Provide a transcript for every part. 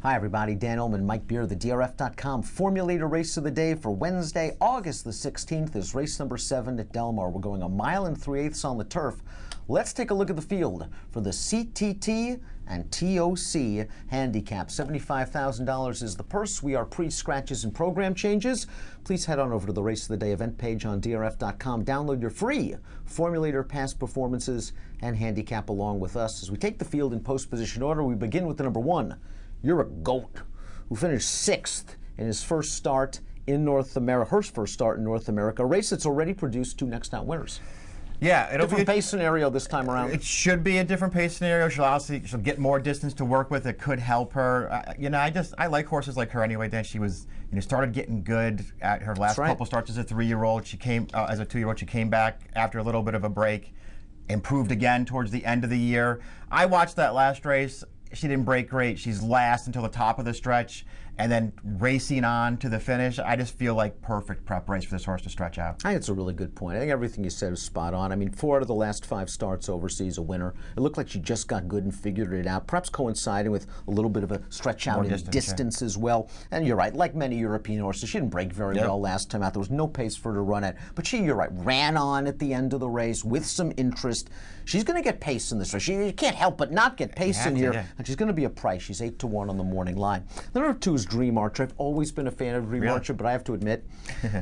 Hi everybody, Dan Ullman, Mike Beer, the DRF.com Formulator Race of the Day for Wednesday, August the 16th is race number 7 at Del Mar. We're going 1 3/8 miles on the turf. Let's take a look at the field for the CTT and Toc Handicap. $75,000 is the purse. We are pre-scratches and program changes. Please head on over to the Race of the Day event page on DRF.com. Download your free Formulator past performances and handicap along with us. As we take the field in post position order, we begin with the number 1. You're a goat, who finished 6th in his first start in North America, her first start in North America, a race that's already produced 2 next out winners. Yeah, it'll different be pace scenario this time around. It should be a different pace scenario. She'll get more distance to work with. It could help her. I like horses like her anyway. Dan, she was started getting good at her last couple starts as a 3-year-old. She came as a 2-year-old. She came back after a little bit of a break, improved again towards the end of the year. I watched that last race. She didn't break great. She's last until the top of the stretch, and then racing on to the finish. I just feel like perfect prep race for this horse to stretch out. I think it's a really good point. I think everything you said is spot on. I mean, 4 out of the last 5 starts overseas, a winner. It looked like she just got good and figured it out, perhaps coinciding with a little bit of a stretch out in distance as well. And you're right, like many European horses, she didn't break very well last time out. There was no pace for her to run at. But you're right, ran on at the end of the race with some interest. She's going to get pace in this race. You can't help but not get pace in here. And she's going to be a price. She's 8-1 on the morning line. The number 2 is Dream Archer. I've always been a fan of Dream Archer, but I have to admit,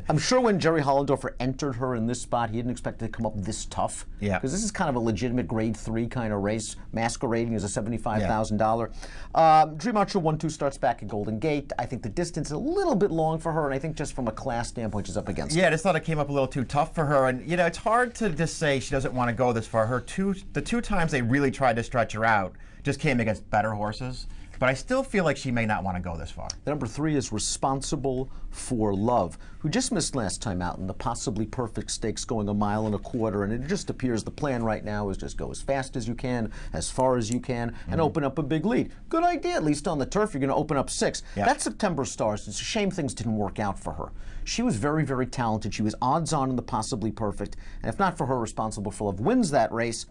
I'm sure when Jerry Hollendorfer entered her in this spot, he didn't expect it to come up this tough. Yeah. Because this is kind of a legitimate grade 3 kind of race, masquerading as a $75,000. Dream Archer 1-2 starts back at Golden Gate. I think the distance is a little bit long for her, and I think just from a class standpoint, she's up against it. I just thought it came up a little too tough for her. And, it's hard to just say she doesn't want to go this far. The 2 times they really tried to stretch her out just came against better horses. But I still feel like she may not want to go this far. The number 3 is Responsible for Love, who just missed last time out in the possibly perfect stakes going 1.25 miles, and it just appears the plan right now is just go as fast as you can, as far as you can, and open up a big lead. Good idea, at least on the turf, you're going to open up 6. That September stars, it's a shame things didn't work out for her. She was very, very talented. She was odds on in the possibly perfect, and if not for her, Responsible for Love wins that race.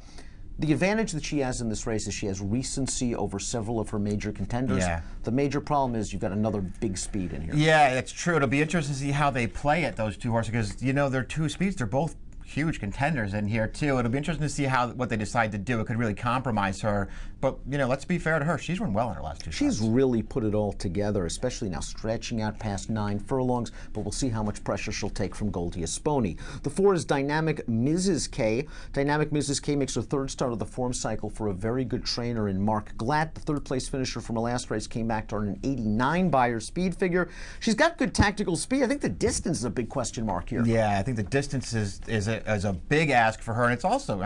The advantage that she has in this race is she has recency over several of her major contenders. The major problem is you've got another big speed in here. Yeah, that's true. It'll be interesting to see how they play at those 2 horses because, they're 2 speeds. They're both huge contenders in here, too. It'll be interesting to see what they decide to do. It could really compromise her. But, let's be fair to her. She's run well in her last 2 She's really put it all together, especially now stretching out past 9 furlongs. But we'll see how much pressure she'll take from Goldie Esponi. The 4 is Dynamic Mrs. K. Dynamic Mrs. K makes her 3rd start of the form cycle for a very good trainer in Mark Glatt. The 3rd place finisher from her last race came back to earn an 89 by her speed figure. She's got good tactical speed. I think the distance is a big question mark here. Yeah, I think the distance is a big ask for her, and it's also,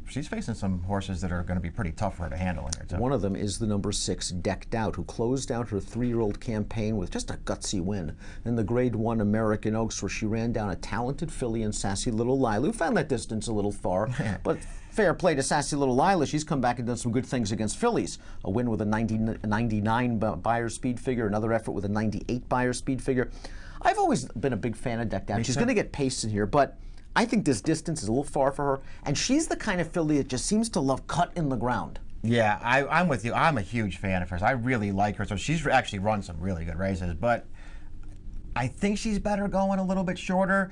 she's facing some horses that are going to be pretty tough for her to handle in here, too. One of them is the number 6, Decked Out, who closed out her 3-year-old campaign with just a gutsy win in the Grade 1 American Oaks, where she ran down a talented filly and Sassy Little Lila, who found that distance a little far, but fair play to Sassy Little Lila. She's come back and done some good things against fillies. A win with a 99 buyer speed figure, another effort with a 98 buyer speed figure. I've always been a big fan of Decked Out. She's going to get pace in here, but I think this distance is a little far for her, and she's the kind of filly that just seems to love cut in the ground. Yeah, I'm with you. I'm a huge fan of hers. I really like her. So she's actually run some really good races, but I think she's better going a little bit shorter.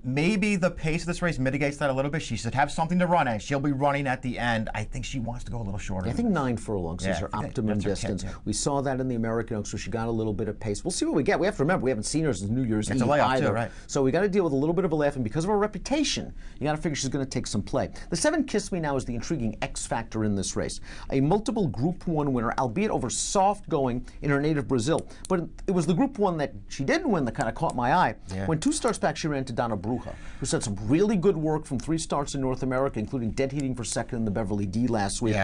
Maybe the pace of this race mitigates that a little bit. She should have something to run at. She'll be running at the end. I think she wants to go a little shorter. I think 9 furlongs is her optimum distance. We saw that in the American Oaks, where she got a little bit of pace. We'll see what we get. We have to remember, we haven't seen her since New Year's Eve either. Right. So we got to deal with a little bit of a laugh, and because of her reputation, you got to figure she's going to take some play. The 7, Kiss Me Now, is the intriguing X factor in this race. A multiple Group 1 winner, albeit over soft going in her native Brazil. But it was the Group 1 that she didn't win that kind of caught my eye. When 2 starts back, she ran to Donna Bruja, who said some really good work from 3 starts in North America, including dead heating for 2nd in the Beverly D last week.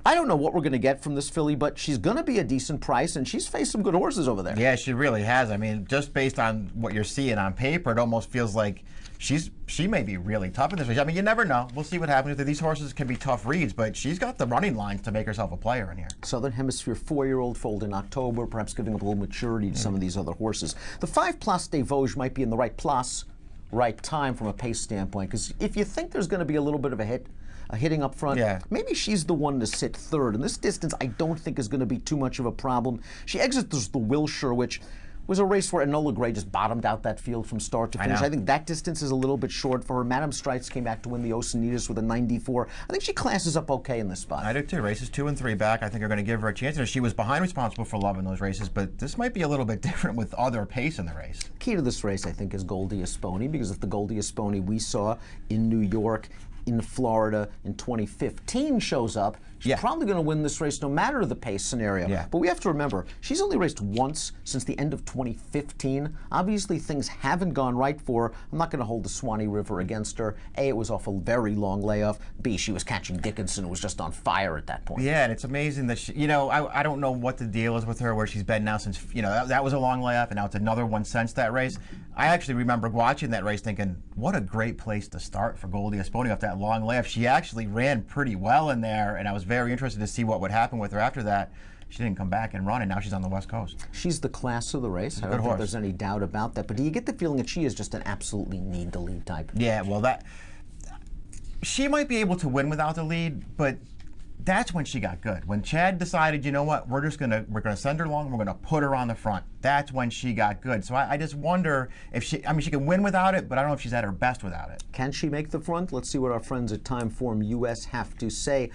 I don't know what we're going to get from this filly, but she's going to be a decent price, and she's faced some good horses over there. Yeah, she really has. Just based on what you're seeing on paper, it almost feels like she may be really tough in this race. You never know. We'll see what happens. These horses can be tough reads, but she's got the running lines to make herself a player in here. Southern Hemisphere 4-year-old foaled in October, perhaps giving up a little maturity to some of these other horses. The 5 Place des Vosges might be in the right place, right time from a pace standpoint, because if you think there's going to be a little bit of a hit, hitting up front. Yeah. Maybe she's the one to sit third. And this distance, I don't think is going to be too much of a problem. She exits the Wilshire, which was a race where Enola Gray just bottomed out that field from start to finish. I think that distance is a little bit short for her. Madame Strites came back to win the Oceanitas with a 94. I think she classes up okay in this spot. I do too. Races 2 and 3 back, I think are going to give her a chance. And she was behind Responsible for Love in those races, but this might be a little bit different with other pace in the race. Key to this race, I think, is Goldie Esponi, because if the Goldie Esponi we saw in New York, in Florida in 2015 shows up, she's probably going to win this race no matter the pace scenario. But we have to remember, she's only raced once since the end of 2015. Obviously, things haven't gone right for her. I'm not going to hold the Swanee River against her. A, it was off a very long layoff. B, she was catching Dickinson, who was just on fire at that point. Yeah, and it's amazing that she, I don't know what the deal is with her, where she's been now since, that was a long layoff, and now it's another one since that race. I actually remember watching that race thinking, what a great place to start for Goldie Esponi off that long layoff. She actually ran pretty well in there, and I was very interested to see what would happen with her after that. She didn't come back and run, and now she's on the West Coast. She's the class of the race. I don't think there's any doubt about that. But do you get the feeling that she is just an absolutely need the lead type? Yeah, well, she might be able to win without the lead, but that's when she got good. When Chad decided, you know what, we're gonna send her along, we're gonna put her on the front. That's when she got good. So I just wonder if she can win without it, but I don't know if she's at her best without it. Can she make the front? Let's see what our friends at Timeform US have to say.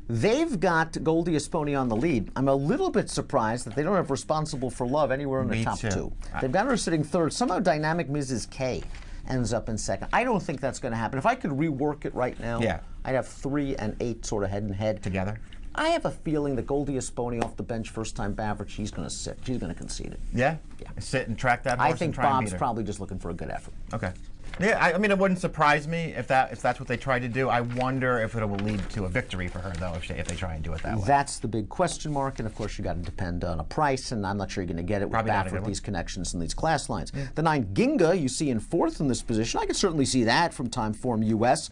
They've got Goldie Esponi on the lead. I'm a little bit surprised that they don't have Responsible for Love anywhere in the top two. They've got her sitting third. Somehow Dynamic Mrs. K ends up in second. I don't think that's going to happen. If I could rework it right now, I'd have 3 and 8 sort of head and head. Together? I have a feeling that Goldie Esponi off the bench, first time Baffert, she's going to sit. She's going to concede it. Yeah? Sit and track that horse. I think Bob's probably just looking for a good effort. Okay. Yeah, I mean, it wouldn't surprise me if that's what they tried to do. I wonder if it will lead to a victory for her, though, if they try and do it that way. That's the big question mark, and of course you got to depend on a price, and I'm not sure you're going to get it with Baffert, these connections and these class lines. The 9 Ginga you see in 4th in this position. I could certainly see that from Timeform US.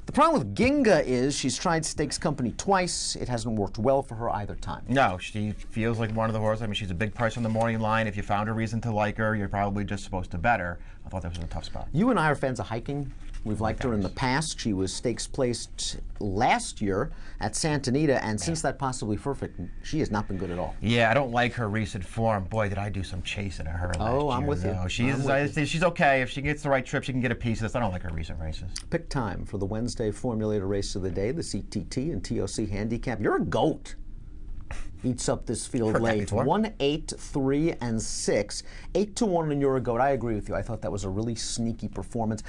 The problem with Ginga is she's tried Stakes Company twice. It hasn't worked well for her either time. No, she feels like one of the horses. I mean, she's a big price on the morning line. If you found a reason to like her, you're probably just supposed to bet her. I thought that was a tough spot. You and I are fans of hiking. We've liked her in the past. She was stakes placed last year at Santa Anita, and since that possibly perfect, she has not been good at all. Yeah, I don't like her recent form. Boy, did I do some chasing of her last year. I'm with you. She's okay. If she gets the right trip, she can get a piece of this. I don't like her recent races. Pick time for the Wednesday formulator race of the day, the CTT and Toc Handicap. You're a goat. Eats up this field late. 1, 8, 3, and 6. 8-1 and you're a goat. I agree with you. I thought that was a really sneaky performance.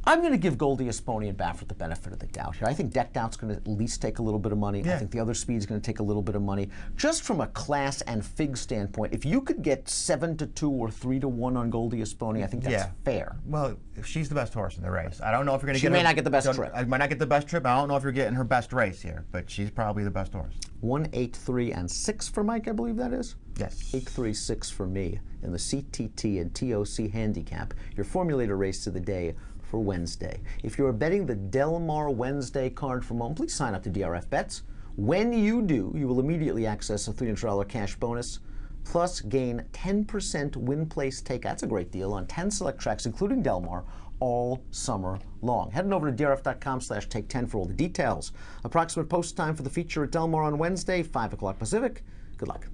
I'm going to give Goldie Esponi and Baffert the benefit of the doubt here. I think Decked Out's going to at least take a little bit of money. I think the other speed's going to take a little bit of money. Just from a class and fig standpoint, if you could get 7-2 or 3-1 on Goldie Esponi, I think that's fair. Well, she's the best horse in the race. I don't know if you're going to get her. She may not get the best trip. I might not get the best trip. I don't know if you're getting her best race here, but she's probably the best horse. 1, 8, 3, and 6 for Mike, I believe that is? Yes. 8, 3, 6 for me in the CTT and Toc Handicap, your formulator race of the day for Wednesday. If you're betting the Del Mar Wednesday card from home, please sign up to DRF Bets. When you do, you will immediately access a $300 cash bonus, plus gain 10% win place take. That's a great deal on 10 select tracks, including Del Mar, all summer long. Head on over to drf.com/take10 for all the details. Approximate post time for the feature at Del Mar on Wednesday, 5 o'clock Pacific. Good luck.